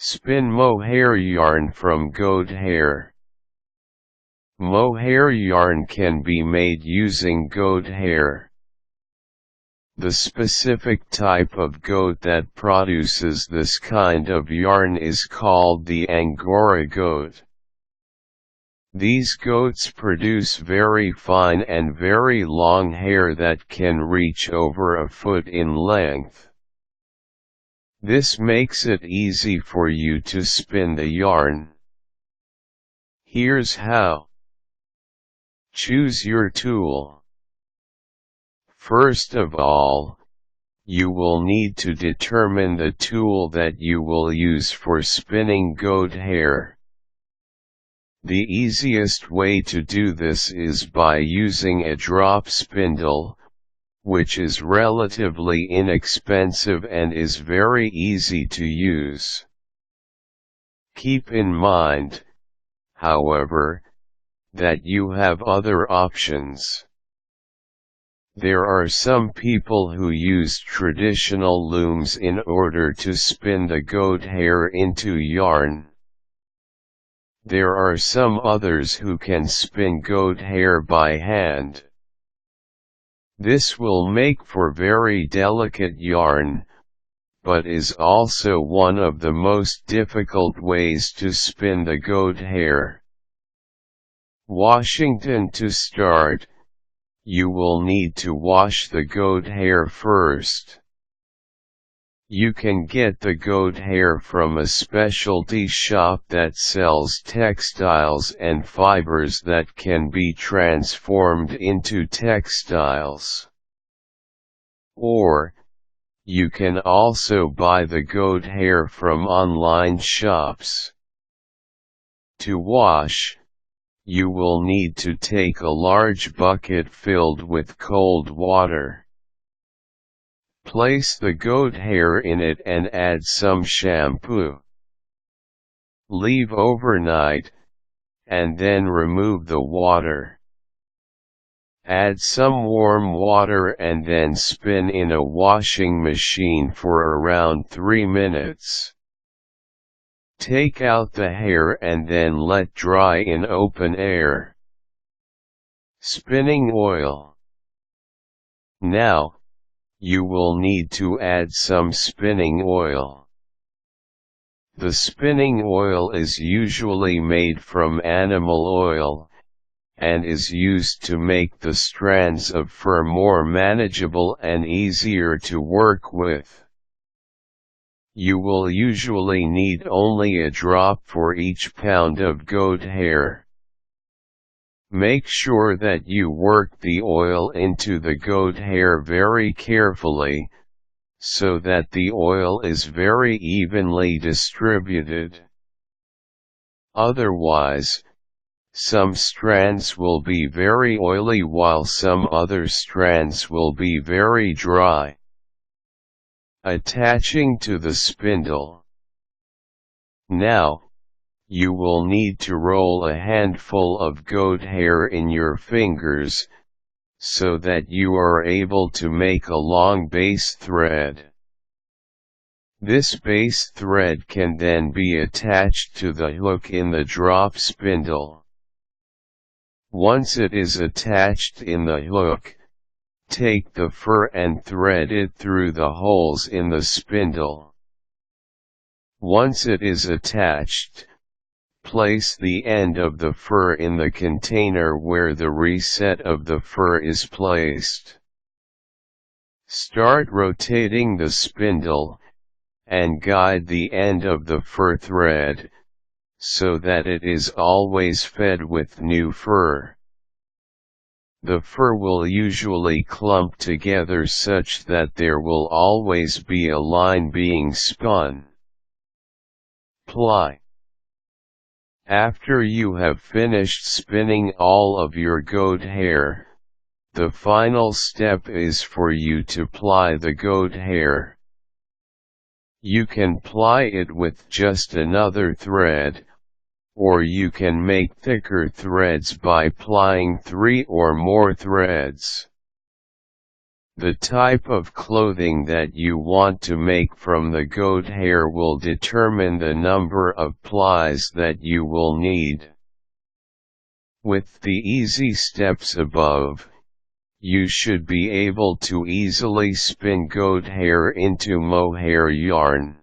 Spin mohair yarn from goat hair. Mohair yarn can be made using goat hair. The specific type of goat that produces this kind of yarn is called the Angora goat. These goats produce very fine and very long hair that can reach over a foot in length. This makes it easy for you to spin the yarn. Here's how. Choose your tool. First of all, you will need to determine the tool that you will use for spinning goat hair. The easiest way to do this is by using a drop spindle, which is relatively inexpensive and is very easy to use. Keep in mind, however, that you have other options. There are some people who use traditional looms in order to spin the goat hair into yarn. There are some others who can spin goat hair by hand. This will make for very delicate yarn, but is also one of the most difficult ways to spin the goat hair. Washington. To start, you will need to wash the goat hair first. You can get the goat hair from a specialty shop that sells textiles and fibers that can be transformed into textiles. Or, you can also buy the goat hair from online shops. To wash, you will need to take a large bucket filled with cold water. Place the goat hair in it and add some shampoo. Leave overnight, and then remove the water. Add some warm water and then spin in a washing machine for around 3 minutes. Take out the hair and then let dry in open air. Spinning oil. Now, you will need to add some spinning oil. The spinning oil is usually made from animal oil, and is used to make the strands of fur more manageable and easier to work with. You will usually need only a drop for each pound of goat hair. Make sure that you work the oil into the goat hair very carefully, so that the oil is very evenly distributed. Otherwise, some strands will be very oily while some other strands will be very dry. Attaching to the spindle. Now, you will need to roll a handful of goat hair in your fingers, so that you are able to make a long base thread. This base thread can then be attached to the hook in the drop spindle. Once it is attached in the hook, take the fur and thread it through the holes in the spindle. Once it is attached, place the end of the fur in the container where the reset of the fur is placed. Start rotating the spindle, and guide the end of the fur thread, so that it is always fed with new fur. The fur will usually clump together such that there will always be a line being spun. Ply. After you have finished spinning all of your goat hair, the final step is for you to ply the goat hair. You can ply it with just another thread, or you can make thicker threads by plying 3 or more threads. The type of clothing that you want to make from the goat hair will determine the number of plies that you will need. With the easy steps above, you should be able to easily spin goat hair into mohair yarn.